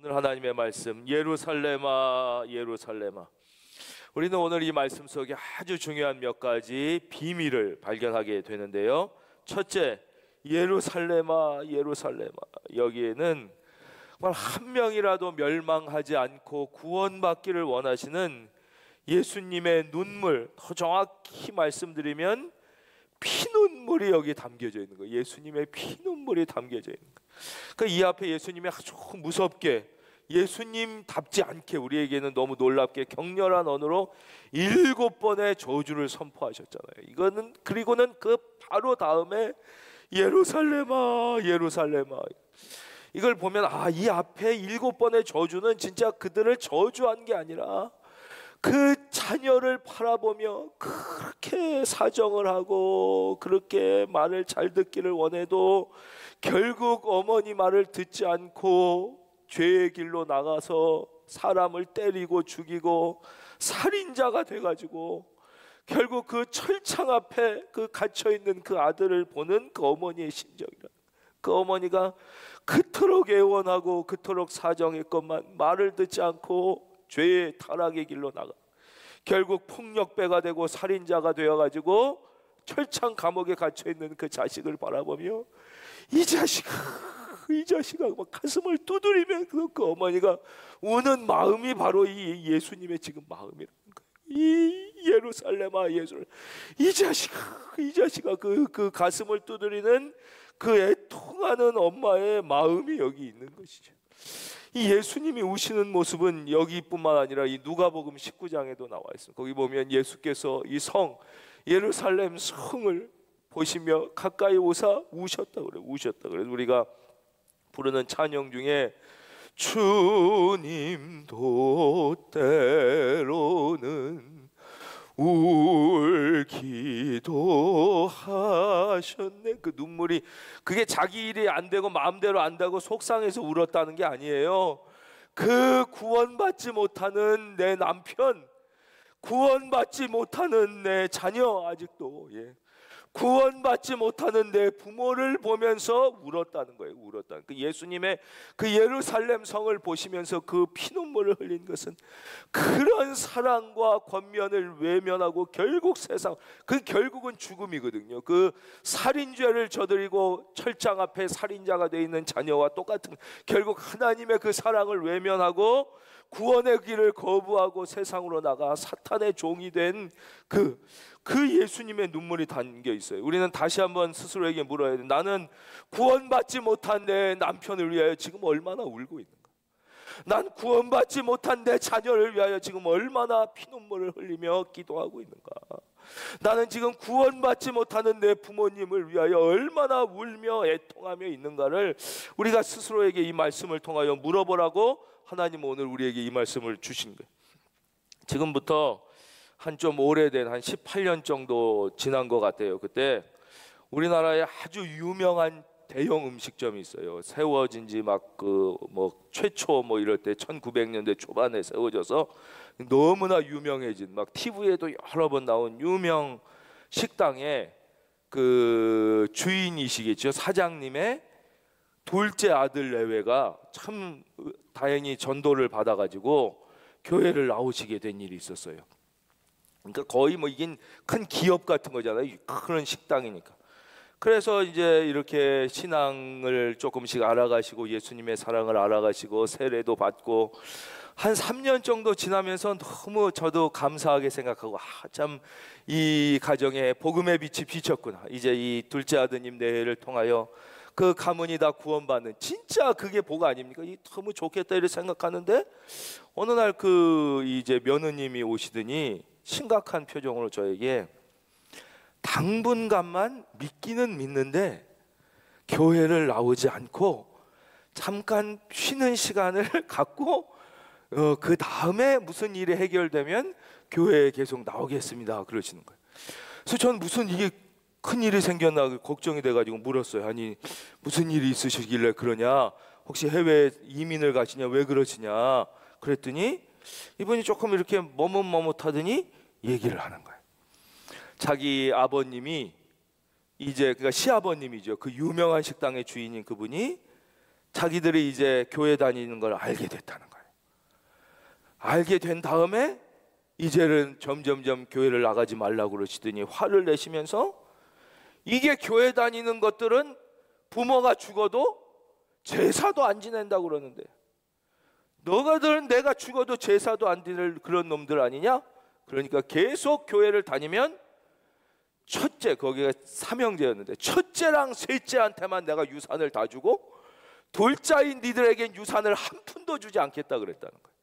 오늘 하나님의 말씀, 예루살렘아 예루살렘아. 우리는 오늘 이 말씀 속에 아주 중요한 몇 가지 비밀을 발견하게 되는데요. 첫째, 예루살렘아 예루살렘아. 여기에는 정말 한 명이라도 멸망하지 않고 구원받기를 원하시는 예수님의 눈물, 더 정확히 말씀드리면 피눈물이 여기 담겨져 있는 거예요. 예수님의 피눈물이 담겨져 있는 거예요. 그러니까 이 앞에 예수님이 아주 무섭게, 예수님답지 않게, 우리에게는 너무 놀랍게 격렬한 언어로 7번의 저주를 선포하셨잖아요. 이거는, 그리고는 그 바로 다음에 예루살렘아 예루살렘아. 이걸 보면 이 앞에 7번의 저주는 진짜 그들을 저주한 게 아니라 그 자녀를 바라보며 그렇게 사정을 하고 그렇게 말을 잘 듣기를 원해도 결국 어머니 말을 듣지 않고 죄의 길로 나가서 사람을 때리고 죽이고 살인자가 돼가지고 결국 그 철창 앞에 그 갇혀있는 그 아들을 보는 그 어머니의 심정이라. 그 어머니가 그토록 애원하고 그토록 사정했건만 말을 듣지 않고 죄의 타락의 길로 나가 결국 폭력배가 되고 살인자가 되어가지고 철창 감옥에 갇혀있는 그 자식을 바라보며 이 자식아 막 가슴을 두드리며 그 어머니가 우는 마음이 바로 이 예수님의 지금 마음이라는 거예요. 이 예루살렘아 예수를, 이 자식아 그 가슴을 두드리는 그 애통하는 엄마의 마음이 여기 있는 것이죠. 이 예수님이 우시는 모습은 여기뿐만 아니라 이 누가복음 19장에도 나와 있습니다. 거기 보면 예수께서 이 성 예루살렘 성을 보시며 가까이 오사 우셨다 그래요. 우셨다 그래요. 우리가 부르는 찬양 중에 주님도 때로는 울기도 하셨네. 그 눈물이, 그게 자기 일이 안 되고 마음대로 안 되고 속상해서 울었다는 게 아니에요. 그 구원받지 못하는 내 남편, 구원받지 못하는 내 자녀, 아직도 구원받지 못하는 내 부모를 보면서 울었다는 거예요. 울었다는. 그 예수님의 그 예루살렘 성을 보시면서 그 피눈물을 흘린 것은 그런 사랑과 권면을 외면하고 결국 세상, 그 결국은 죽음이거든요. 그 살인죄를 저지르고 철장 앞에 살인자가 되어 있는 자녀와 똑같은, 결국 하나님의 그 사랑을 외면하고 구원의 길을 거부하고 세상으로 나가 사탄의 종이 된 그 예수님의 눈물이 담겨 있어요. 우리는 다시 한번 스스로에게 물어야 돼. 나는 구원받지 못한 내 남편을 위하여 지금 얼마나 울고 있는가? 난 구원받지 못한 내 자녀를 위하여 지금 얼마나 피눈물을 흘리며 기도하고 있는가? 나는 지금 구원받지 못하는 내 부모님을 위하여 얼마나 울며 애통하며 있는가를 우리가 스스로에게 이 말씀을 통하여 물어보라고 하나님은 오늘 우리에게 이 말씀을 주신 거예요. 지금부터 한 좀 오래된, 한 18년 정도 지난 것 같아요. 그때 우리나라에 아주 유명한 대형 음식점이 있어요. 세워진 지 막 최초 이럴 때 1900년대 초반에 세워져서 너무나 유명해진, 막 TV에도 여러 번 나온 유명 식당에 그 주인이시겠죠. 사장님의 둘째 아들 내외가 참 다행히 전도를 받아가지고 교회를 나오시게 된 일이 있었어요. 그러니까 거의 이긴 큰 기업 같은 거잖아요. 그런 식당이니까. 그래서 이제 이렇게 신앙을 조금씩 알아가시고 예수님의 사랑을 알아가시고 세례도 받고 한 3년 정도 지나면서 너무 저도 감사하게 생각하고 참 이 가정에 복음의 빛이 비쳤구나. 이제 이 둘째 아드님 내외를 통하여 그 가문이 다 구원받는, 진짜 그게 복 아닙니까? 너무 좋겠다 이렇게 생각하는데 어느 날 그 이제 며느님이 오시더니 심각한 표정으로 저에게 당분간만 믿기는 믿는데 교회를 나오지 않고 잠깐 쉬는 시간을 갖고 그 다음에 무슨 일이 해결되면 교회에 계속 나오겠습니다 그러시는 거예요. 그래서 저는 무슨 이게 큰 일이 생겼나 걱정이 돼가지고 물었어요. 아니 무슨 일이 있으시길래 그러냐, 혹시 해외 이민을 가시냐, 왜 그러시냐 그랬더니 이분이 조금 이렇게 머뭇머뭇하더니 얘기를 하는 거예요. 자기 아버님이 이제, 그러니까 시아버님이죠. 그 유명한 식당의 주인인 그분이 자기들이 이제 교회 다니는 걸 알게 됐다는 거예요. 알게 된 다음에 이제는 점점점 교회를 나가지 말라고 그러시더니 화를 내시면서 이게 교회 다니는 것들은 부모가 죽어도 제사도 안 지낸다고 그러는데 너가들은 내가 죽어도 제사도 안 지낼 그런 놈들 아니냐? 그러니까 계속 교회를 다니면 첫째, 거기가 삼형제였는데 첫째랑 셋째한테만 내가 유산을 다 주고 돌자인 니들에겐 유산을 한 푼도 주지 않겠다 그랬다는 거예요.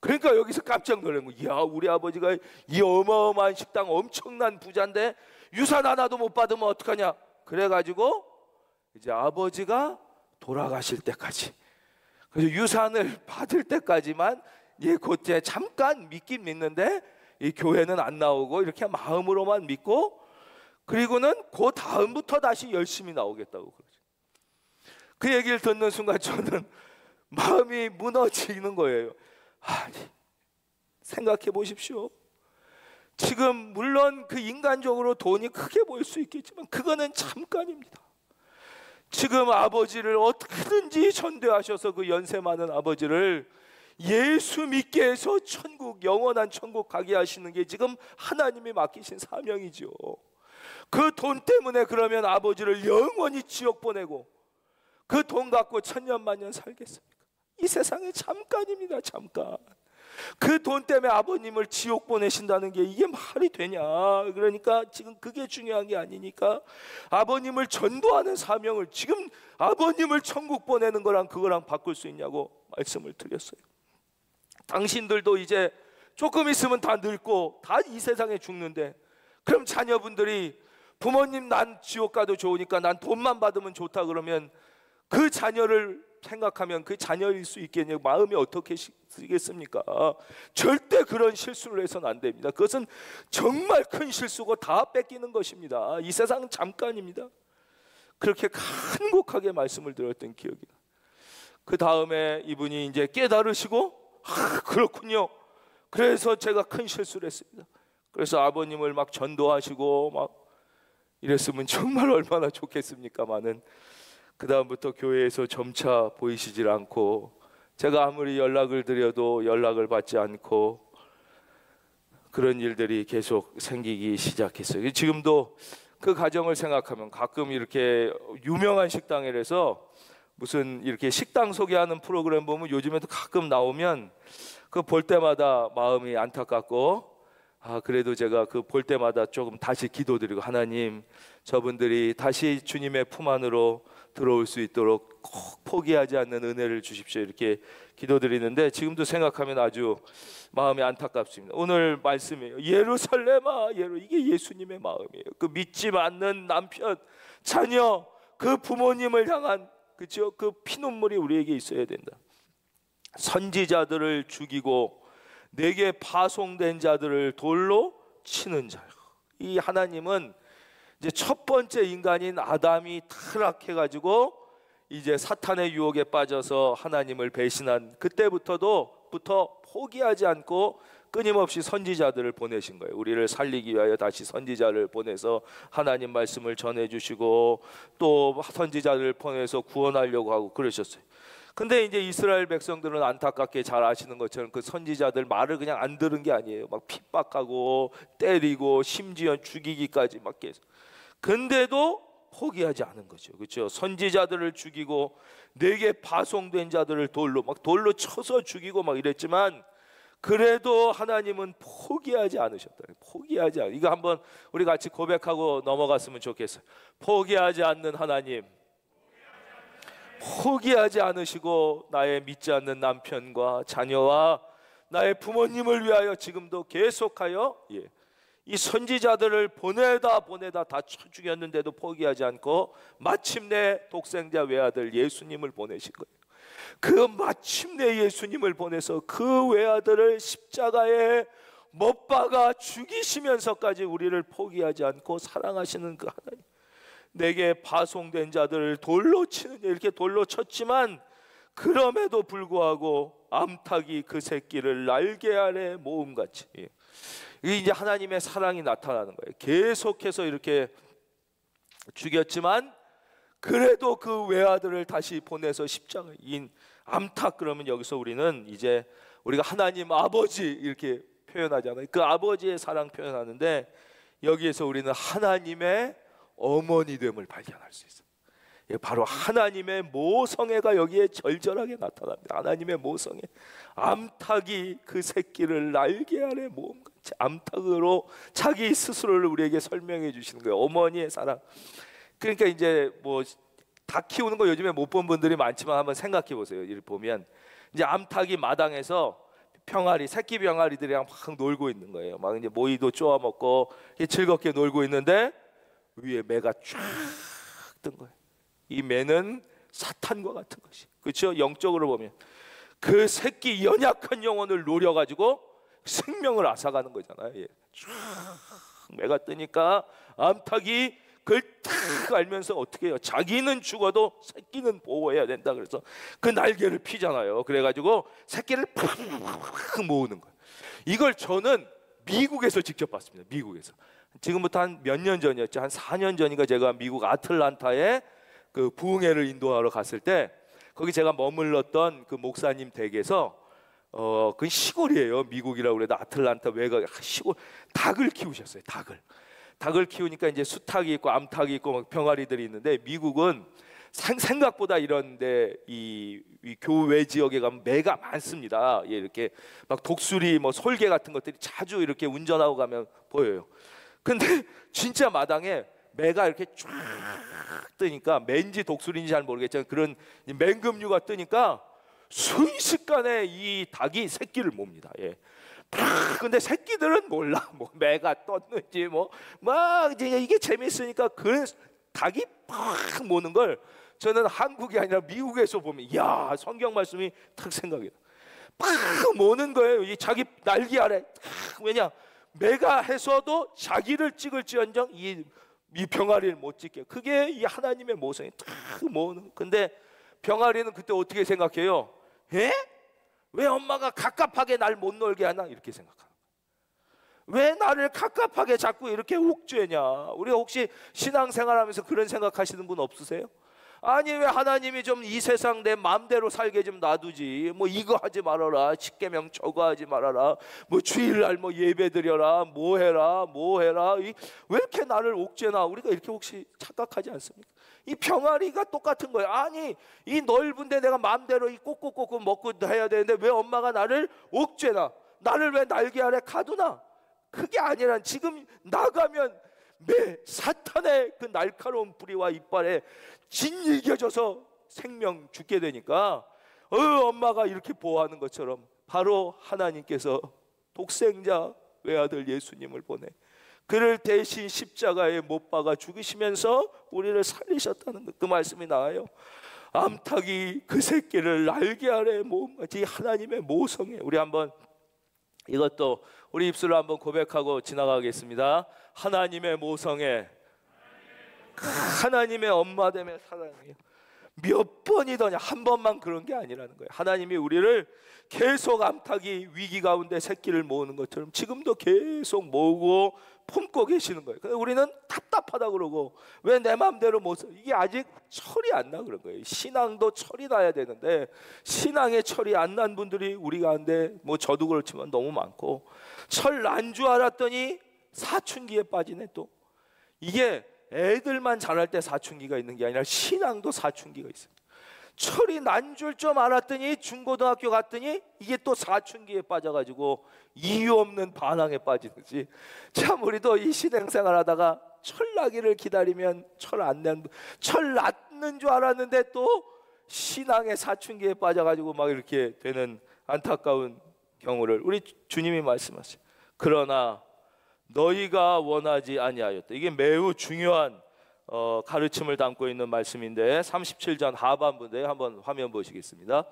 그러니까 여기서 깜짝 놀란 거예요. 야, 우리 아버지가 이 어마어마한 식당 엄청난 부자인데 유산 하나도 못 받으면 어떡하냐. 그래가지고 이제 아버지가 돌아가실 때까지, 그래서 유산을 받을 때까지만 그때 잠깐 믿긴 믿는데 이 교회는 안 나오고 이렇게 마음으로만 믿고, 그리고는 그 다음부터 다시 열심히 나오겠다고 그러죠. 그 얘기를 듣는 순간 저는 마음이 무너지는 거예요. 아니, 생각해 보십시오. 지금 물론 그 인간적으로 돈이 크게 보일 수 있겠지만 그거는 잠깐입니다. 지금 아버지를 어떻게든지 전도하셔서 그 연세 많은 아버지를 예수 믿게 해서 천국, 영원한 천국 가게 하시는 게 지금 하나님이 맡기신 사명이죠. 그 돈 때문에 그러면 아버지를 영원히 지옥 보내고 그 돈 갖고 천년만년 살겠습니까? 이 세상에 잠깐입니다. 잠깐. 그 돈 때문에 아버님을 지옥 보내신다는 게 이게 말이 되냐. 그러니까 지금 그게 중요한 게 아니니까 아버님을 전도하는 사명을, 지금 아버님을 천국 보내는 거랑 그거랑 바꿀 수 있냐고 말씀을 드렸어요. 당신들도 이제 조금 있으면 다 늙고 다 이 세상에 죽는데, 그럼 자녀분들이 부모님 난 지옥 가도 좋으니까 난 돈만 받으면 좋다 그러면 그 자녀를 생각하면 그 자녀일 수 있겠냐고 마음이 어떻게 쓰겠습니까? 절대 그런 실수를 해서는 안 됩니다. 그것은 정말 큰 실수고 다 뺏기는 것입니다. 이 세상은 잠깐입니다. 그렇게 간곡하게 말씀을 드렸던 기억이 나요. 그 다음에 이분이 이제 깨달으시고, 그렇군요. 그래서 제가 큰 실수를 했습니다. 그래서 아버님을 막 전도하시고 막 이랬으면 정말 얼마나 좋겠습니까마는 그 다음부터 교회에서 점차 보이시질 않고, 제가 아무리 연락을 드려도 연락을 받지 않고, 그런 일들이 계속 생기기 시작했어요. 지금도 그 가정을 생각하면 가끔 이렇게 유명한 식당에서 무슨 이렇게 식당 소개하는 프로그램 보면 요즘에도 가끔 나오면 그 볼 때마다 마음이 안타깝고, 그래도 제가 그 볼 때마다 조금 다시 기도드리고, 하나님 저분들이 다시 주님의 품 안으로 들어올 수 있도록 꼭 포기하지 않는 은혜를 주십시오, 이렇게 기도드리는데 지금도 생각하면 아주 마음이 안타깝습니다. 오늘 말씀이에요. 예루살렘아, 이게 예수님의 마음이에요. 그 믿지 않는 남편, 자녀, 그 부모님을 향한 그죠? 그 피눈물이 우리에게 있어야 된다. 선지자들을 죽이고 내게 파송된 자들을 돌로 치는 자. 이 하나님은 이제 첫 번째 인간인 아담이 타락해가지고 이제 사탄의 유혹에 빠져서 하나님을 배신한 그때부터 포기하지 않고 끊임없이 선지자들을 보내신 거예요. 우리를 살리기 위하여 다시 선지자를 보내서 하나님 말씀을 전해주시고 또 선지자를 보내서 구원하려고 하고 그러셨어요. 근데 이제 이스라엘 백성들은 안타깝게 잘 아시는 것처럼 그 선지자들 말을 그냥 안 들은 게 아니에요. 막 핍박하고 때리고 심지어 죽이기까지 막 계속. 근데도 포기하지 않은 거죠. 그렇죠? 선지자들을 죽이고 내게 파송된 자들을 돌로 쳐서 죽이고 막 이랬지만 그래도 하나님은 포기하지 않으셨다. 포기하지 않. 이거 한번 우리 같이 고백하고 넘어갔으면 좋겠어요. 포기하지 않는 하나님. 포기하지 않으시고 나의 믿지 않는 남편과 자녀와 나의 부모님을 위하여 지금도 계속하여 이 선지자들을 보내다 다 쳐 죽였는데도 포기하지 않고 마침내 독생자 외아들 예수님을 보내신 거예요. 그 마침내 예수님을 보내서 그 외아들을 십자가에 못 박아 죽이시면서까지 우리를 포기하지 않고 사랑하시는 그 하나님. 내게 파송된 자들을 돌로 치는, 이렇게 돌로 쳤지만 그럼에도 불구하고 암탉이 그 새끼를 날개 아래 모음같이, 이게 이제 하나님의 사랑이 나타나는 거예요. 계속해서 이렇게 죽였지만 그래도 그 외아들을 다시 보내서 십자가인 암탉. 그러면 여기서 우리는 이제 우리가 하나님 아버지 이렇게 표현하잖아요. 그 아버지의 사랑 표현하는데 여기에서 우리는 하나님의 어머니됨을 발견할 수 있어요. 바로 하나님의 모성애가 여기에 절절하게 나타납니다. 하나님의 모성애. 암탉이 그 새끼를 날개 아래 모음같이 암탉으로 자기 스스로를 우리에게 설명해 주시는 거예요. 어머니의 사랑. 그러니까 이제 뭐 닭 키우는 거 요즘에 못 본 분들이 많지만 한번 생각해 보세요. 이를 보면 이제 암탉이 마당에서 병아리, 새끼 병아리들이랑 막 놀고 있는 거예요. 막 이제 모이도 쪼아 먹고 즐겁게 놀고 있는데 위에 매가 쫙 뜬 거예요. 이 매는 사탄과 같은 것이, 그렇죠? 영적으로 보면 그 새끼 연약한 영혼을 노려가지고 생명을 앗아가는 거잖아요. 예. 쫙 매가 뜨니까 암탉이 그걸 딱 알면서 어떻게 해요? 자기는 죽어도 새끼는 보호해야 된다. 그래서 그 날개를 피잖아요. 그래가지고 새끼를 팍 모으는 거예요. 이걸 저는 미국에서 직접 봤습니다. 미국에서. 지금부터 한 몇 년 전이었죠. 한 4년 전인가 제가 미국 아틀란타에 그 부흥회를 인도하러 갔을 때 거기 제가 머물렀던 그 목사님 댁에서 그 시골이에요. 미국이라고 그래도 아틀란타 외곽 시골. 닭을 키우셨어요. 닭을 키우니까 이제 수탉이 있고 암탉이 있고 막 병아리들이 있는데 미국은 생각보다 이런데 이 교외 지역에 가면 매가 많습니다. 예, 이렇게 막 독수리 뭐 솔개 같은 것들이 자주 이렇게 운전하고 가면 보여요. 근데 진짜 마당에 매가 이렇게 쫙 뜨니까 매인지 독수리인지 잘 모르겠지만 그런 맹금류가 뜨니까 순식간에 이 닭이 새끼를 몹니다. 예. 근데 새끼들은 몰라. 뭐 매가 떴는지 뭐 막 이제 이게 재밌으니까 그 닭이 팍 모는 걸 저는 한국이 아니라 미국에서 보면 야 성경 말씀이 탁 생각이 나. 팍 모는 거예요. 이 자기 날개 아래. 왜냐 매가 해서도 자기를 찍을지언정 이 병아리를 못 찍게. 그게 이 하나님의 모성이 탁 모으는. 근데 병아리는 그때 어떻게 생각해요? 에? 왜 엄마가 갑갑하게 날 못 놀게 하나? 이렇게 생각하는 거예요. 왜 나를 갑갑하게 자꾸 이렇게 옥죄냐? 우리가 혹시 신앙생활하면서 그런 생각하시는 분 없으세요? 아니 왜 하나님이 좀 이 세상 내 마음대로 살게 좀 놔두지? 뭐 이거 하지 말아라, 십계명 저거 하지 말아라, 뭐 주일날 뭐 예배 드려라, 뭐 해라 왜 이렇게 나를 옥죄나? 우리가 이렇게 혹시 착각하지 않습니까? 이 병아리가 똑같은 거예요. 아니 이 넓은데 내가 마음대로 이 꼭꼭꼭꼭 먹고 해야 되는데 왜 엄마가 나를 옥죄나? 나를 왜 날개 아래 가두나? 그게 아니라 지금 나가면 매 사탄의 그 날카로운 뿌리와 이빨에 짓이겨져서 생명 죽게 되니까 엄마가 이렇게 보호하는 것처럼 바로 하나님께서 독생자 외아들 예수님을 보내 그를 대신 십자가에 못 박아 죽이시면서 우리를 살리셨다는 그 말씀이 나와요. 암탉이 그 새끼를 날개 아래 모음같이 하나님의 모성애. 우리 한번 이것도 우리 입술로 한번 고백하고 지나가겠습니다. 하나님의 모성애, 하나님의 엄마됨의 사랑이에요. 몇 번이더냐, 한 번만 그런 게 아니라는 거예요. 하나님이 우리를 계속 암탉이 위기 가운데 새끼를 모으는 것처럼 지금도 계속 모으고 품고 계시는 거예요. 근데 우리는 답답하다 그러고 왜 내 마음대로 못 살? 이게 아직 철이 안 나 그런 거예요. 신앙도 철이 나야 되는데 신앙의 철이 안 난 분들이 우리 가운데 뭐 저도 그렇지만 너무 많고 철 난 줄 알았더니 사춘기에 빠지네 또. 이게 애들만 자랄 때 사춘기가 있는 게 아니라 신앙도 사춘기가 있어요. 철이 난 줄 좀 알았더니 중고등학교 갔더니 이게 또 사춘기에 빠져가지고 이유 없는 반항에 빠지듯이 참 우리도 이 신앙생활 하다가 철 나기를 기다리면 철 났는 줄 알았는데 또 신앙의 사춘기에 빠져가지고 막 이렇게 되는 안타까운 경우를 우리 주님이 말씀하세요. 그러나 너희가 원하지 아니하였다. 이게 매우 중요한 가르침을 담고 있는 말씀인데 37장 하반부인데 한번 화면 보시겠습니다.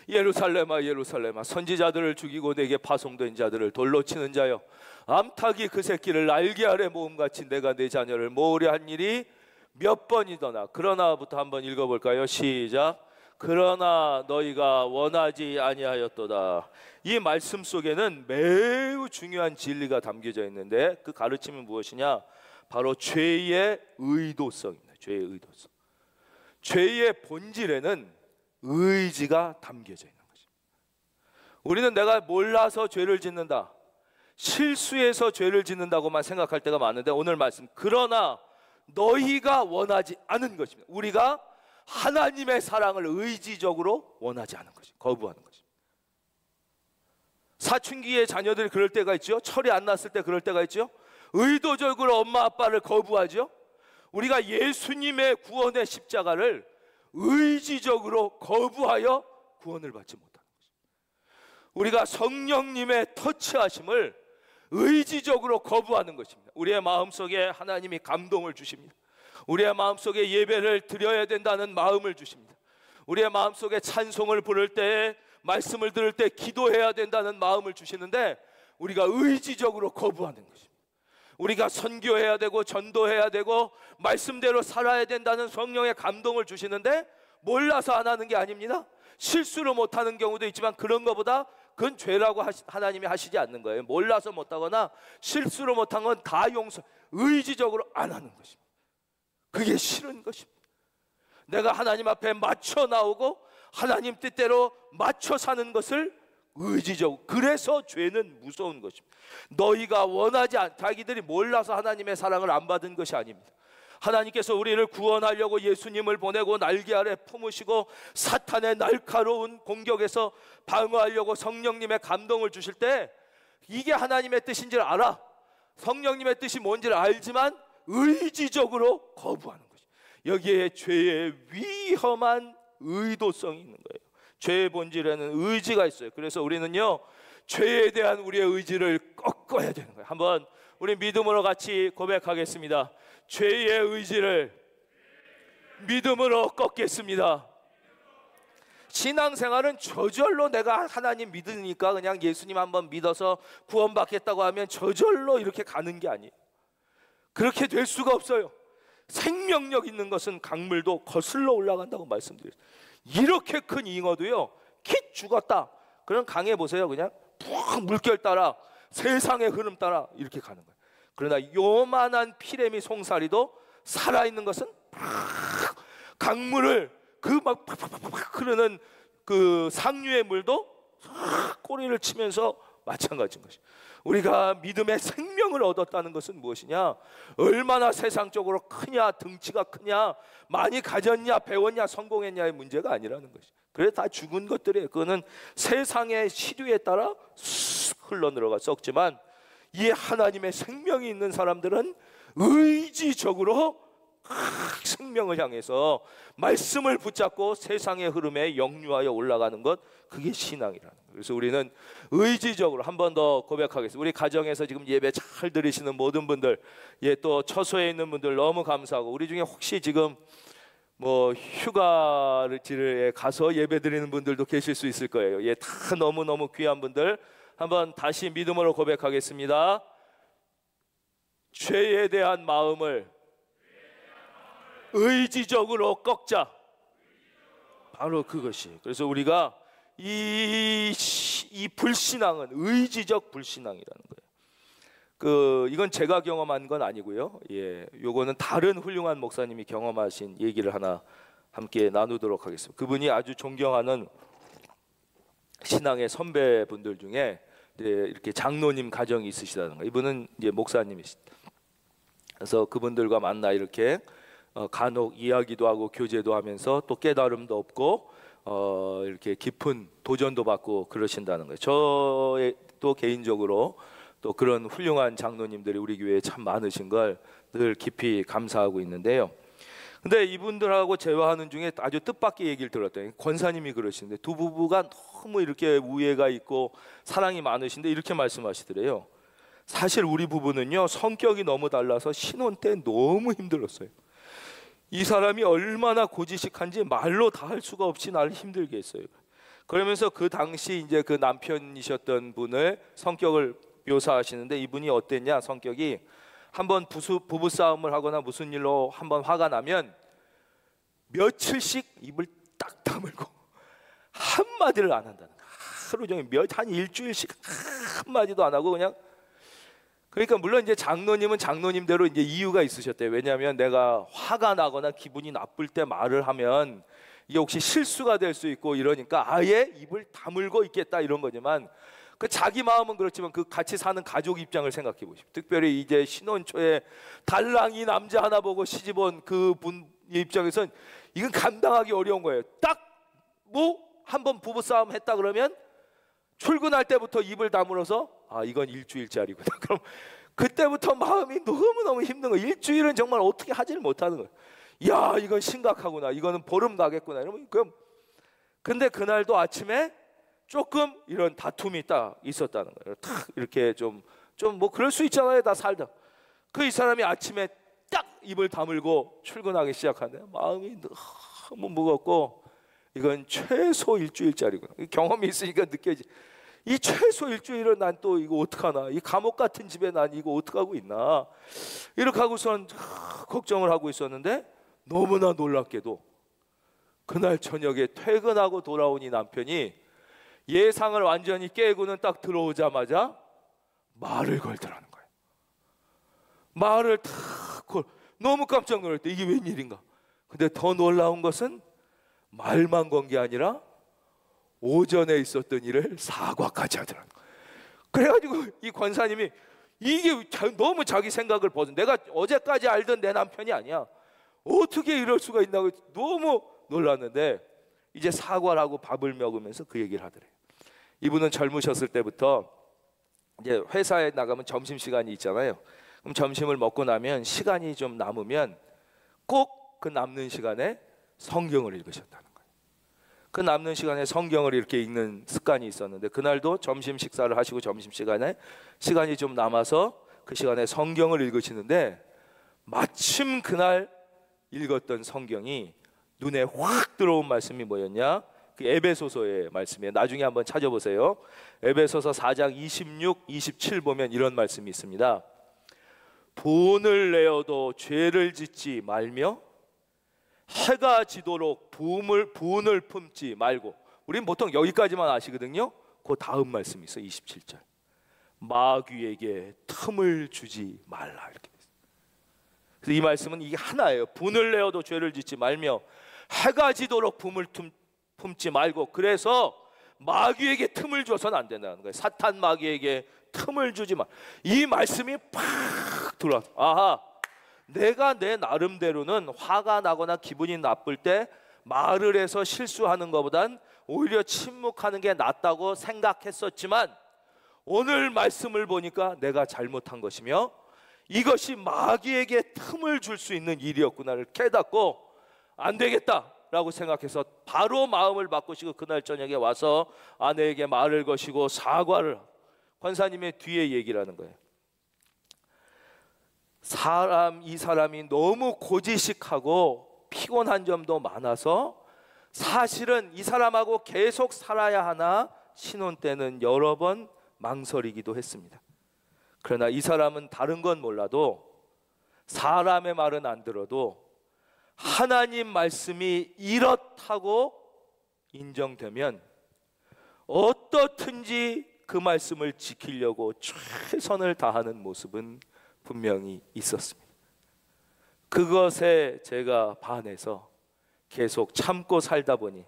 예루살렘아 예루살렘아 선지자들을 죽이고 내게 파송된 자들을 돌로 치는 자여 암탉이 그 새끼를 날개 아래 모음같이 내가 내 자녀를 모으려 한 일이 몇 번이더나. 그러나부터 한번 읽어볼까요? 시작. 그러나 너희가 원하지 아니하였도다. 이 말씀 속에는 매우 중요한 진리가 담겨져 있는데 그 가르침은 무엇이냐? 바로 죄의 의도성입니다. 죄의 의도성. 죄의 본질에는 의지가 담겨져 있는 것입니다. 우리는 내가 몰라서 죄를 짓는다, 실수해서 죄를 짓는다고만 생각할 때가 많은데, 오늘 말씀, 그러나 너희가 원하지 않은 것입니다. 우리가 하나님의 사랑을 의지적으로 원하지 않은 것입니다. 거부하는 것입니다. 사춘기의 자녀들이 그럴 때가 있죠. 철이 안 났을 때 그럴 때가 있죠. 의도적으로 엄마 아빠를 거부하죠. 우리가 예수님의 구원의 십자가를 의지적으로 거부하여 구원을 받지 못하는 것입니다. 우리가 성령님의 터치하심을 의지적으로 거부하는 것입니다. 우리의 마음속에 하나님이 감동을 주십니다. 우리의 마음속에 예배를 드려야 된다는 마음을 주십니다. 우리의 마음속에 찬송을 부를 때, 말씀을 들을 때 기도해야 된다는 마음을 주시는데, 우리가 의지적으로 거부하는 것입니다. 우리가 선교해야 되고 전도해야 되고 말씀대로 살아야 된다는 성령의 감동을 주시는데 몰라서 안 하는 게 아닙니다. 실수로 못하는 경우도 있지만 그런 것보다 그건 죄라고 하나님이 하시지 않는 거예요. 몰라서 못하거나 실수로 못한 건 다 용서, 의지적으로 안 하는 것입니다. 그게 싫은 것입니다. 내가 하나님 앞에 맞춰 나오고 하나님 뜻대로 맞춰 사는 것을 의지적으로, 그래서 죄는 무서운 것입니다. 너희가 원하지 않, 자기들이 몰라서 하나님의 사랑을 안 받은 것이 아닙니다. 하나님께서 우리를 구원하려고 예수님을 보내고 날개 아래 품으시고 사탄의 날카로운 공격에서 방어하려고 성령님의 감동을 주실 때, 이게 하나님의 뜻인 줄 알아, 성령님의 뜻이 뭔지를 알지만 의지적으로 거부하는 것이, 여기에 죄의 위험한 의도성이 있는 거예요. 죄의 본질에는 의지가 있어요. 그래서 우리는요, 죄에 대한 우리의 의지를 꺾어야 되는 거예요. 한번 우리 믿음으로 같이 고백하겠습니다. 죄의 의지를 믿음으로 꺾겠습니다. 신앙생활은 저절로 내가 하나님 믿으니까 그냥 예수님 한번 믿어서 구원받겠다고 하면 저절로 이렇게 가는 게 아니에요. 그렇게 될 수가 없어요. 생명력 있는 것은 강물도 거슬러 올라간다고 말씀드렸어요. 이렇게 큰 잉어도요, 킥 죽었다, 그럼 강에 보세요, 그냥 푹 물결 따라 세상의 흐름 따라 이렇게 가는 거예요. 그러나 요만한 피레미 송사리도 살아있는 것은 강물을, 그 막 팍팍팍 흐르는 그 상류의 물도 꼬리를 치면서 마찬가지인 것이죠. 우리가 믿음의 생명을 얻었다는 것은 무엇이냐? 얼마나 세상적으로 크냐, 등치가 크냐, 많이 가졌냐, 배웠냐, 성공했냐의 문제가 아니라는 것이죠. 그래, 다 죽은 것들이에요. 그거는 세상의 시류에 따라 쑥 흘러들어가 썩지만, 이 하나님의 생명이 있는 사람들은 의지적으로 생명을 향해서 말씀을 붙잡고 세상의 흐름에 역류하여 올라가는 것, 그게 신앙이라는 거예요. 그래서 우리는 의지적으로, 한 번 더 고백하겠습니다. 우리 가정에서 지금 예배 잘 들으시는 모든 분들, 또 처소에 있는 분들 너무 감사하고, 우리 중에 혹시 지금 뭐 휴가지에 가서 예배 드리는 분들도 계실 수 있을 거예요. 다 너무너무 귀한 분들, 한번 다시 믿음으로 고백하겠습니다. 죄에 대한 마음을 의지적으로 꺾자. 바로 그것이. 그래서 우리가 이 불신앙은 의지적 불신앙이라는 거예요. 이건 제가 경험한 건 아니고요. 요거는 다른 훌륭한 목사님이 경험하신 얘기를 하나 함께 나누도록 하겠습니다. 그분이 아주 존경하는 신앙의 선배분들 중에 이렇게 장로님 가정이 있으시다는 거예요. 이분은 목사님이시다. 그래서 그분들과 만나 이렇게 간혹 이야기도 하고 교제도 하면서 또 깨달음도 얻고 이렇게 깊은 도전도 받고 그러신다는 거예요. 저도 개인적으로 또 그런 훌륭한 장로님들이 우리 교회에 참 많으신 걸 늘 깊이 감사하고 있는데요. 근데 이분들하고 대화하는 중에 아주 뜻밖의 얘기를 들었더니, 권사님이 그러시는데, 두 부부가 너무 이렇게 우애가 있고 사랑이 많으신데 이렇게 말씀하시더래요. 사실 우리 부부는요, 성격이 너무 달라서 신혼 때 너무 힘들었어요. 이 사람이 얼마나 고지식한지 말로 다 할 수가 없이 나를 힘들게 했어요. 그러면서 그 당시 이제 그 남편이셨던 분의 성격을 묘사하시는데, 이분이 어땠냐, 성격이 한번 부부 싸움을 하거나 무슨 일로 한번 화가 나면 며칠씩 입을 딱 다물고 한마디를 안 한다는 거야. 하루 종일 한 일주일씩 한마디도 안 하고 그냥 그러니까 물론 이제 장로님은 장로님대로 이제 이유가 있으셨대요. 왜냐하면 내가 화가 나거나 기분이 나쁠 때 말을 하면 이게 혹시 실수가 될 수 있고 이러니까 아예 입을 다물고 있겠다 이런 거지만, 그 자기 마음은 그렇지만 그 같이 사는 가족 입장을 생각해 보십시오. 특별히 이제 신혼 초에 달랑이 남자 하나 보고 시집온 그 분 입장에선 이건 감당하기 어려운 거예요. 딱 뭐 한번 부부 싸움 했다 그러면 출근할 때부터 입을 다물어서 아 이건 일주일짜리구나. 그럼 그때부터 마음이 너무너무 힘든 거예요. 일주일은 정말 어떻게 하지를 못하는 거예요. 야 이건 심각하구나, 이거는 보름 가겠구나 이러면. 근데 그날도 아침에 조금 이런 다툼이 딱 있었다는 거예요. 탁 이렇게 좀 뭐 그럴 수 있잖아요, 다 살다. 그 이 사람이 아침에 딱 입을 다물고 출근하기 시작하는데 마음이 너무 무겁고 이건 최소 일주일짜리구나. 경험이 있으니까 느껴지. 이 최소 일주일은 난 또 이거 어떡하나, 이 감옥 같은 집에 난 이거 어떡하고 있나, 이렇게 하고선 걱정을 하고 있었는데, 너무나 놀랍게도 그날 저녁에 퇴근하고 돌아온 이 남편이 예상을 완전히 깨고는 딱 들어오자마자 말을 걸더라는 거예요. 말을 탁 걸. 너무 깜짝 놀랐대. 이게 웬일인가. 근데 더 놀라운 것은 말만 건 게 아니라 오전에 있었던 일을 사과까지 하더라는 거예요. 그래가지고 이 권사님이 이게 너무 자기 생각을 벗은, 내가 어제까지 알던 내 남편이 아니야, 어떻게 이럴 수가 있나 너무 놀랐는데, 이제 사과를 하고 밥을 먹으면서 그 얘기를 하더래요. 이분은 젊으셨을 때부터 이제 회사에 나가면 점심시간이 있잖아요. 그럼 점심을 먹고 나면 시간이 좀 남으면 꼭 그 남는 시간에 성경을 읽으셨다는 거예요. 그 남는 시간에 성경을 이렇게 읽는 습관이 있었는데, 그날도 점심 식사를 하시고 점심시간에 시간이 좀 남아서 그 시간에 성경을 읽으시는데, 마침 그날 읽었던 성경이 눈에 확 들어온 말씀이 뭐였냐? 그 에베소서의 말씀이에요. 나중에 한번 찾아보세요. 에베소서 4장 26, 27 보면 이런 말씀이 있습니다. 분을 내어도 죄를 짓지 말며 해가 지도록 분을 품지 말고. 우린 보통 여기까지만 아시거든요. 그 다음 말씀이 있어요. 27절. 마귀에게 틈을 주지 말라, 이렇게 됐어요. 그래서 이 말씀은 이게 하나예요. 분을 내어도 죄를 짓지 말며 해가 지도록 분을 품지 말고. 그래서 마귀에게 틈을 줘서는 안 된다는 거예요. 사탄 마귀에게 틈을 주지 마. 이 말씀이 팍 들어와서, 아하, 내가 내 나름대로는 화가 나거나 기분이 나쁠 때 말을 해서 실수하는 것보단 오히려 침묵하는 게 낫다고 생각했었지만, 오늘 말씀을 보니까 내가 잘못한 것이며 이것이 마귀에게 틈을 줄 수 있는 일이었구나를 깨닫고 안 되겠다라고 생각해서 바로 마음을 바꾸시고 그날 저녁에 와서 아내에게 말을 거시고 사과를. 권사님의 뒤에 얘기를 하는 거예요. 이 사람이 너무 고지식하고 피곤한 점도 많아서 사실은 이 사람하고 계속 살아야 하나 신혼 때는 여러 번 망설이기도 했습니다. 그러나 이 사람은 다른 건 몰라도, 사람의 말은 안 들어도 하나님 말씀이 이렇다고 인정되면 어떻든지 그 말씀을 지키려고 최선을 다하는 모습은 분명히 있었습니다. 그것에 제가 반해서 계속 참고 살다 보니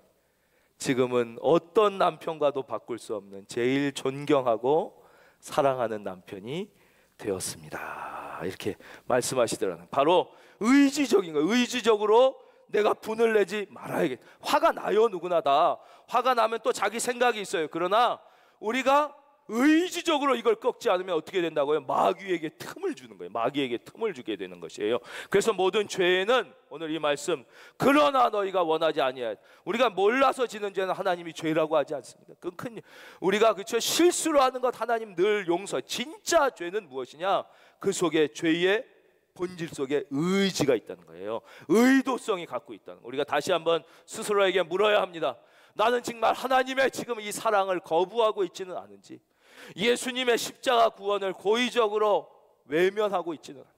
지금은 어떤 남편과도 바꿀 수 없는 제일 존경하고 사랑하는 남편이 되었습니다. 이렇게 말씀하시더라고요. 바로 의지적인 거예요. 의지적으로 내가 분을 내지 말아야겠다. 화가 나요, 누구나 다. 화가 나면 또 자기 생각이 있어요. 그러나 우리가 의지적으로 이걸 꺾지 않으면 어떻게 된다고요? 마귀에게 틈을 주는 거예요. 마귀에게 틈을 주게 되는 것이에요. 그래서 모든 죄는, 오늘 이 말씀, 그러나 너희가 원하지 아니하여. 우리가 몰라서 지는 죄는 하나님이 죄라고 하지 않습니다. 그건 큰, 우리가 그쵸, 실수로 하는 것 하나님 늘 용서. 진짜 죄는 무엇이냐? 그 속에 죄의 본질 속에 의지가 있다는 거예요. 의도성이 갖고 있다는 거. 우리가 다시 한번 스스로에게 물어야 합니다. 나는 정말 하나님의 지금 이 사랑을 거부하고 있지는 않은지, 예수님의 십자가 구원을 고의적으로 외면하고 있지는 않은지,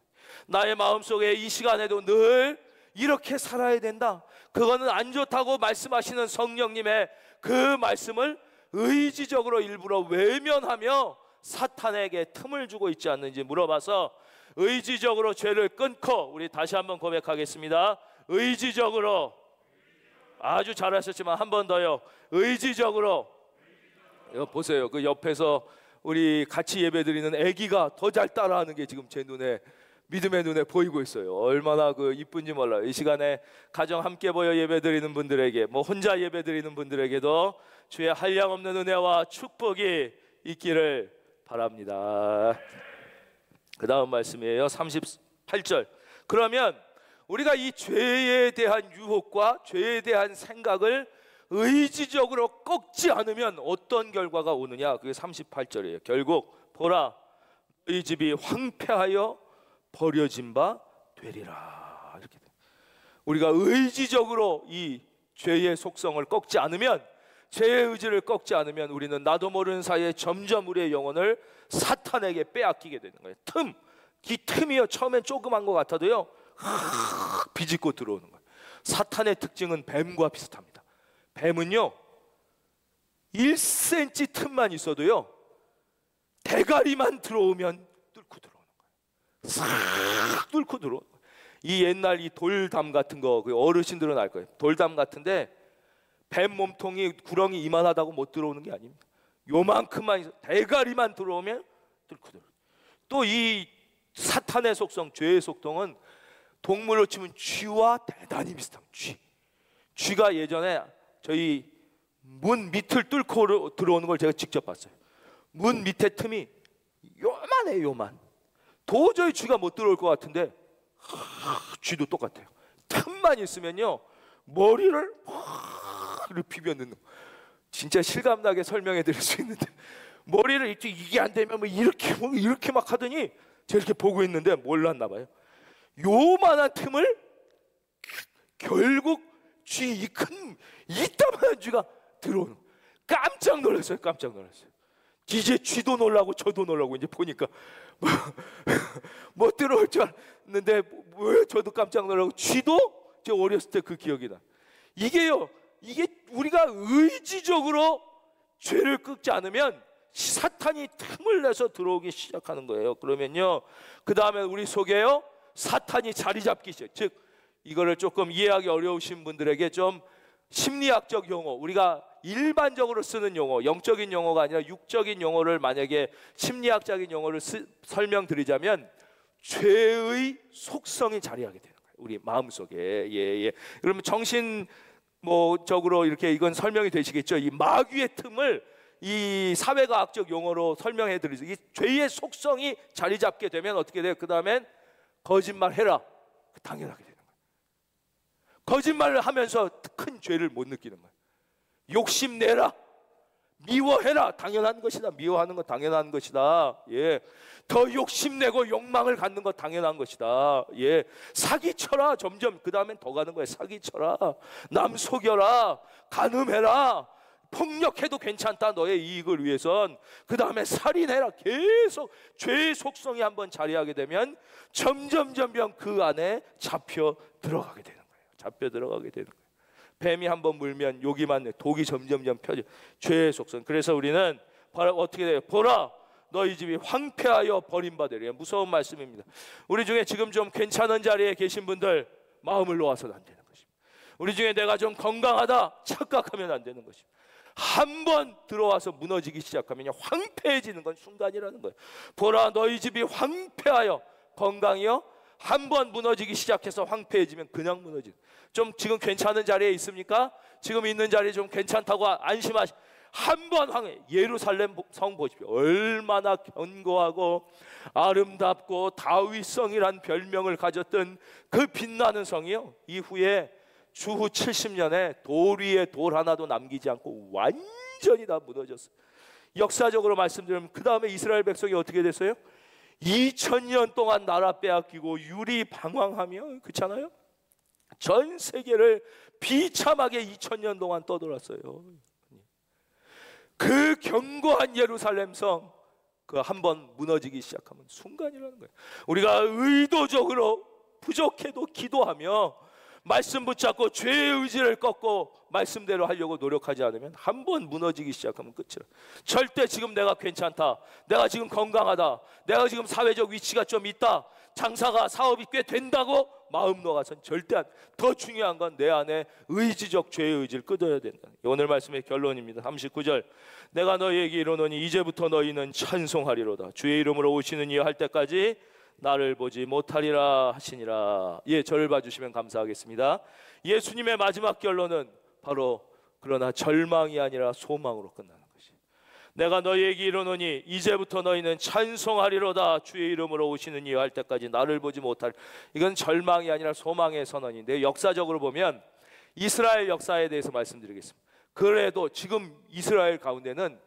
나의 마음속에 이 시간에도 늘 이렇게 살아야 된다, 그거는 안 좋다고 말씀하시는 성령님의 그 말씀을 의지적으로 일부러 외면하며 사탄에게 틈을 주고 있지 않는지 물어봐서 의지적으로 죄를 끊고, 우리 다시 한번 고백하겠습니다. 의지적으로. 아주 잘하셨지만 한 번 더요. 의지적으로. 이거 보세요. 그 옆에서 우리 같이 예배드리는 아기가 더 잘 따라하는 게 지금 제 눈에, 믿음의 눈에 보이고 있어요. 얼마나 그 이쁜지 몰라요. 이 시간에 가정 함께 모여 예배드리는 분들에게, 뭐 혼자 예배드리는 분들에게도 주의 한량없는 은혜와 축복이 있기를 바랍니다. 그 다음 말씀이에요. 38절. 그러면 우리가 이 죄에 대한 유혹과 죄에 대한 생각을 의지적으로 꺾지 않으면 어떤 결과가 오느냐? 그게 38절이에요. 결국 보라, 이 집이 황폐하여 버려진 바 되리라. 이렇게 돼. 우리가 의지적으로 이 죄의 속성을 꺾지 않으면, 죄의 의지를 꺾지 않으면 우리는 나도 모르는 사이에 점점 우리의 영혼을 사탄에게 빼앗기게 되는 거예요. 이 틈이요, 처음엔 조그만 것 같아도요 비집고 들어오는 거예요. 사탄의 특징은 뱀과 비슷합니다. 뱀은요 1cm 틈만 있어도요 대가리만 들어오면 뚫고 들어오는 거예요. 싹 뚫고 들어오는 거예요. 이 옛날 이 돌담 같은 거, 그 어르신들은 알 거예요. 돌담 같은데 뱀 몸통이 구렁이 이만하다고 못 들어오는 게 아닙니다. 요만큼만 있어, 대가리만 들어오면 뚫고 들어오는. 또 이 사탄의 속성, 죄의 속성은 동물로 치면 쥐와 대단히 비슷합니다. 쥐가 예전에 저희 문 밑을 뚫고 들어오는 걸 제가 직접 봤어요. 문 밑에 틈이 요만해요. 요만. 도저히 쥐가 못 들어올 것 같은데 쥐도 똑같아요. 틈만 있으면요 머리를 비벼 넣는. 진짜 실감나게 설명해 드릴 수 있는데, 머리를 이게 안 되면 뭐 이렇게 막 하더니 제가 이렇게 보고 있는데 몰랐나 봐요. 요만한 틈을 결국 쥐, 이 큰 이따만한 쥐가 들어오는. 깜짝 놀랐어요. 깜짝 놀랐어요. 이제 쥐도 놀라고 저도 놀라고 이제 보니까 뭐 들어올 줄 알았는데 왜 저도 깜짝 놀라고, 쥐도 제 어렸을 때 그 기억이 나. 이게 우리가 의지적으로 죄를 끊지 않으면 사탄이 틈을 내서 들어오기 시작하는 거예요. 그러면요 그 다음에 우리 속에요 사탄이 자리 잡기 시작. 즉 이거를 조금 이해하기 어려우신 분들에게 좀 심리학적 용어, 우리가 일반적으로 쓰는 용어, 영적인 용어가 아니라 육적인 용어를 만약에 심리학적인 용어를 설명드리자면 죄의 속성이 자리하게 되는 거예요. 우리 마음속에. 그러면 정신 적으로 이렇게 이건 설명이 되시겠죠. 이 마귀의 틈을 이 사회과학적 용어로 설명해 드리죠. 이 죄의 속성이 자리 잡게 되면 어떻게 돼요? 그 다음엔 거짓말해라. 당연하게 되는 거예요. 거짓말을 하면서 큰 죄를 못 느끼는 거예요. 욕심내라. 미워해라. 당연한 것이다. 미워하는 건 당연한 것이다. 더 욕심내고 욕망을 갖는 건 당연한 것이다. 사기쳐라. 점점 그 다음엔 더 가는 거예요. 사기쳐라. 남 속여라. 간음해라. 폭력해도 괜찮다. 너의 이익을 위해선. 그 다음에 살인해라. 계속 죄의 속성이 한번 자리하게 되면 점점 그 안에 잡혀 들어가게 되는 거예요. 잡혀 들어가게 되는 거예요. 뱀이 한번 물면 여기만 독이 점점 펴져. 죄의 속성. 그래서 우리는 어떻게 돼요? 보라, 너희 집이 황폐하여 버림받으리라. 무서운 말씀입니다. 우리 중에 지금 좀 괜찮은 자리에 계신 분들 마음을 놓아서는 안 되는 것입니다. 우리 중에 내가 좀 건강하다 착각하면 안 되는 것입니다. 한번 들어와서 무너지기 시작하면 황폐해지는 건 순간이라는 거예요. 보라, 너희 집이 황폐하여, 건강이요 한번 무너지기 시작해서 황폐해지면 그냥 무너지는. 좀 지금 괜찮은 자리에 있습니까? 지금 있는 자리 좀 괜찮다고 안심하시. 한번 예루살렘 성 보십시오. 얼마나 견고하고 아름답고 다윗성이란 별명을 가졌던 그 빛나는 성이요, 이후에 주후 70년에 돌 위에 돌 하나도 남기지 않고 완전히 다 무너졌어요. 역사적으로 말씀드리면 그 다음에 이스라엘 백성이 어떻게 됐어요? 2000년 동안 나라 빼앗기고 유리 방황하며, 그렇잖아요? 전 세계를 비참하게 2000년 동안 떠돌았어요. 그 견고한 예루살렘 성, 그 한번 무너지기 시작하면 순간이라는 거예요. 우리가 의도적으로 부족해도 기도하며 말씀 붙잡고 죄의 의지를 꺾고 말씀대로 하려고 노력하지 않으면 한 번 무너지기 시작하면 끝이라. 절대 지금 내가 괜찮다, 내가 지금 건강하다, 내가 지금 사회적 위치가 좀 있다, 장사가 사업이 꽤 된다고 마음 놓아선 절대 안. 더 중요한 건 내 안에 의지적 죄의 의지를 끊어야 된다. 오늘 말씀의 결론입니다. 39절, 내가 너희에게 이르노니 이제부터 너희는 찬송하리로다. 주의 이름으로 오시는 이여 할 때까지 나를 보지 못하리라 하시니라. 예, 저를 봐주시면 감사하겠습니다. 예수님의 마지막 결론은 바로 그러나 절망이 아니라 소망으로 끝나는 것이. 내가 너희에게 이르노니 이제부터 너희는 찬송하리로다. 주의 이름으로 오시는 이여 할 때까지 나를 보지 못하리. 이건 절망이 아니라 소망의 선언인데, 역사적으로 보면 이스라엘 역사에 대해서 말씀드리겠습니다. 그래도 지금 이스라엘 가운데는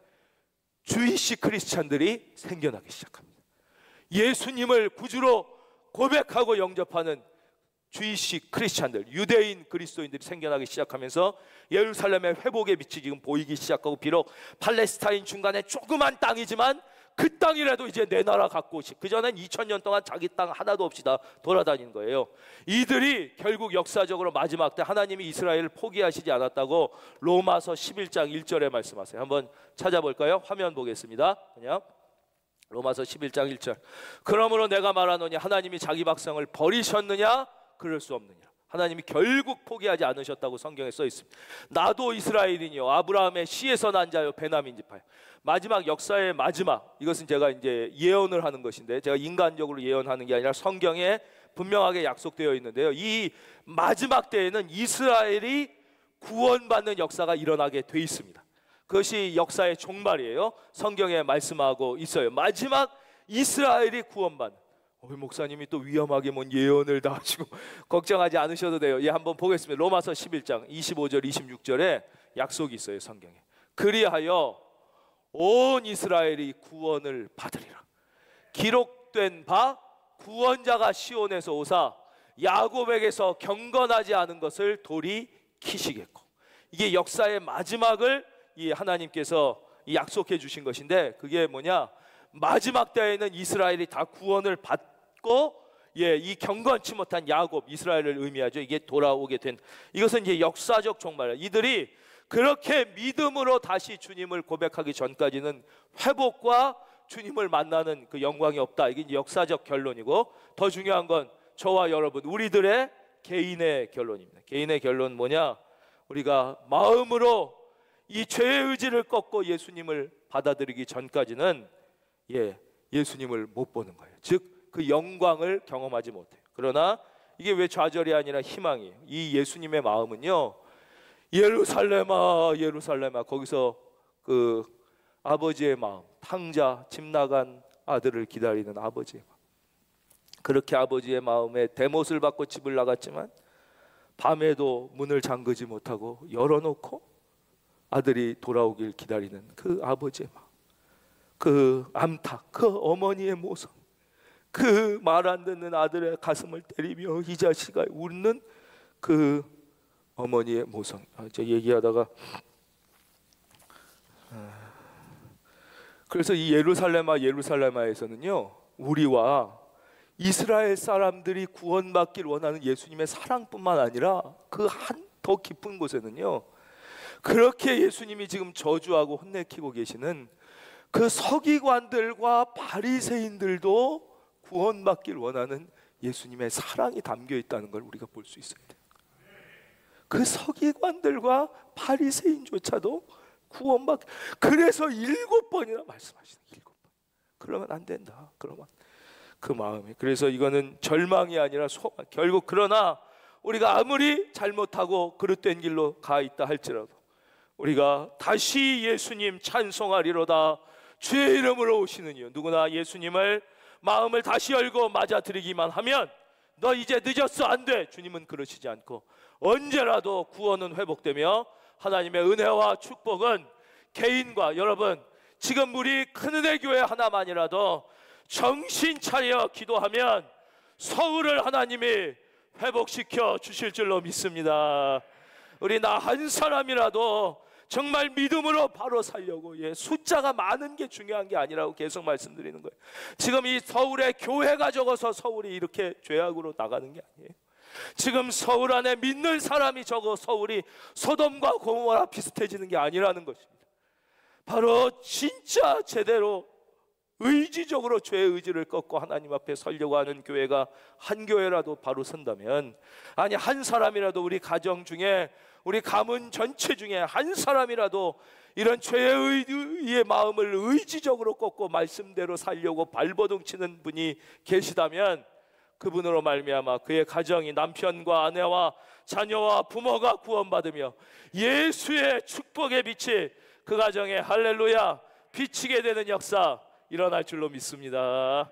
주이시 크리스찬들이 생겨나기 시작합니다. 예수님을 구주로 고백하고 영접하는 주이시 크리스찬들, 유대인 그리스도인들이 생겨나기 시작하면서 예루살렘의 회복의 빛이 지금 보이기 시작하고, 비록 팔레스타인 중간에 조그만 땅이지만 그 땅이라도 이제 내 나라 갖고 오시. 그전엔 2000년 동안 자기 땅 하나도 없이 다 돌아다닌 거예요. 이들이 결국 역사적으로 마지막 때 하나님이 이스라엘을 포기하시지 않았다고 로마서 11장 1절에 말씀하세요. 한번 찾아볼까요? 화면 보겠습니다. 그냥 로마서 11장 1절. 그러므로 내가 말하노니 하나님이 자기 백성을 버리셨느냐? 그럴 수 없느냐. 하나님이 결국 포기하지 않으셨다고 성경에 써 있습니다. 나도 이스라엘이니요 아브라함의 씨에서 난 자요 베냐민 지파요. 마지막 역사의 마지막, 이것은 제가 이제 예언을 하는 것인데, 제가 인간적으로 예언하는 게 아니라 성경에 분명하게 약속되어 있는데요, 이 마지막 때에는 이스라엘이 구원받는 역사가 일어나게 돼 있습니다. 그것이 역사의 종말이에요. 성경에 말씀하고 있어요. 마지막 이스라엘이 구원받는. 목사님이 또 위험하게 뭔 예언을 다 하시고 걱정하지 않으셔도 돼요. 예, 한번 보겠습니다. 로마서 11장 25절 26절에 약속이 있어요, 성경에. 그리하여 온 이스라엘이 구원을 받으리라. 기록된 바 구원자가 시온에서 오사 야곱에게서 경건하지 않은 것을 돌이키시겠고. 이게 역사의 마지막을 이 하나님께서 약속해 주신 것인데, 그게 뭐냐? 마지막 때에는 이스라엘이 다 구원을 받고, 예, 이 경건치 못한 야곱, 이스라엘을 의미하죠. 이게 돌아오게 된, 이것은 이제 역사적 종말. 이들이 그렇게 믿음으로 다시 주님을 고백하기 전까지는 회복과 주님을 만나는 그 영광이 없다. 이게 역사적 결론이고, 더 중요한 건 저와 여러분, 우리들의 개인의 결론입니다. 개인의 결론 뭐냐? 우리가 마음으로 이 죄의 의지를 꺾고 예수님을 받아들이기 전까지는 예수님을 못 보는 거예요. 즉 그 영광을 경험하지 못해요. 그러나 이게 왜 좌절이 아니라 희망이에요. 이 예수님의 마음은요, 예루살렘아 예루살렘아, 거기서 그 아버지의 마음, 탕자 집 나간 아들을 기다리는 아버지의 마음. 그렇게 아버지의 마음에 대못을 받고 집을 나갔지만 밤에도 문을 잠그지 못하고 열어놓고 아들이 돌아오길 기다리는 그 아버지의 마음, 그 암탉, 그 어머니의 모성, 그 말 안 듣는 아들의 가슴을 때리며 이 자식아 웃는 그 어머니의 모성. 제가 얘기하다가 그래서 이 예루살렘아 예루살렘아에서는요, 우리와 이스라엘 사람들이 구원받길 원하는 예수님의 사랑뿐만 아니라 그 한 더 깊은 곳에는요, 그렇게 예수님이 지금 저주하고 혼내키고 계시는 그 서기관들과 바리새인들도 구원받길 원하는 예수님의 사랑이 담겨 있다는 걸 우리가 볼 수 있어야 돼요. 그 서기관들과 바리새인조차도 구원받. 그래서 7번이나 말씀하시는, 7번. 그러면 안 된다. 그러면 그 마음이. 그래서 이거는 절망이 아니라 소망. 결국 그러나 우리가 아무리 잘못하고 그릇된 길로 가 있다 할지라도 우리가 다시 예수님 찬송하리로다. 주의 이름으로 오시는 이유. 누구나 예수님을 마음을 다시 열고 맞아들이기만 하면 너 이제 늦었어, 안 돼. 주님은 그러시지 않고 언제라도 구원은 회복되며 하나님의 은혜와 축복은 개인과, 여러분 지금 우리 큰은혜 교회 하나만이라도 정신 차려 기도하면 서울을 하나님이 회복시켜 주실 줄로 믿습니다. 우리 나 한 사람이라도 정말 믿음으로 바로 살려고, 숫자가 많은 게 중요한 게 아니라고 계속 말씀드리는 거예요. 지금 이 서울에 교회가 적어서 서울이 이렇게 죄악으로 나가는 게 아니에요. 지금 서울 안에 믿는 사람이 적어 서울이 소돔과 고모라 비슷해지는 게 아니라는 것입니다. 바로 진짜 제대로 의지적으로 죄의 의지를 꺾고 하나님 앞에 서려고 하는 교회가 한 교회라도 바로 선다면, 아니 한 사람이라도 우리 가정 중에, 우리 가문 전체 중에 한 사람이라도 이런 죄의 마음을 의지적으로 꺾고 말씀대로 살려고 발버둥 치는 분이 계시다면, 그분으로 말미암아 그의 가정이 남편과 아내와 자녀와 부모가 구원받으며 예수의 축복의 빛이 그 가정에 할렐루야 비치게 되는 역사 일어날 줄로 믿습니다.